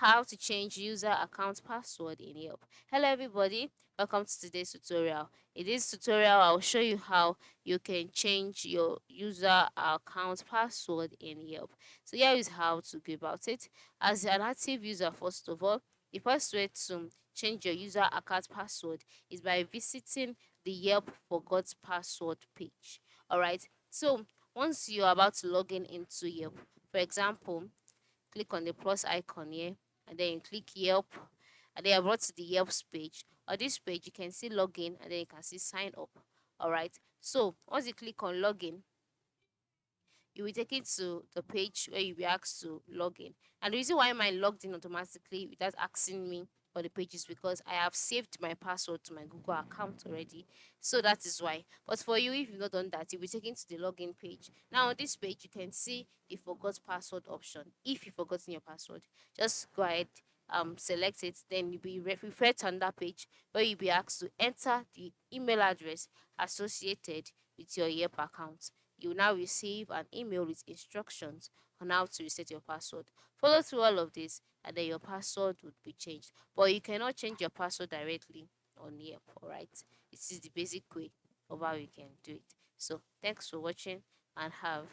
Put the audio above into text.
how to change user account password in Yelp. Hello everybody, welcome to today's tutorial. In this tutorial, I'll show you how you can change your user account password in Yelp. So here is how to go about it. As an active user, first of all, the first way to change your user account password is by visiting the Yelp forgot password page. Alright, so once you're about to log in into Yelp, for example, click on the plus icon here and then you click Yelp and then you're brought to the Yelp page. On this page, you can see login and then you can see sign up. Alright, so once you click on login, you will take it to the page where you'll be asked to log in. And the reason why mine logged in automatically without asking me for the page is because I have saved my password to my Google account already. So that is why. But for you, if you've not done that, you'll be taken to the login page. Now on this page, you can see the forgot password option. If you've forgotten your password, just go ahead, select it, then you'll be referred to another page where you'll be asked to enter the email address associated with your Yelp account. You will now receive an email with instructions on how to reset your password. Follow through all of this and then your password would be changed. But you cannot change your password directly on Yelp, alright? This is the basic way of how you can do it. So thanks for watching and have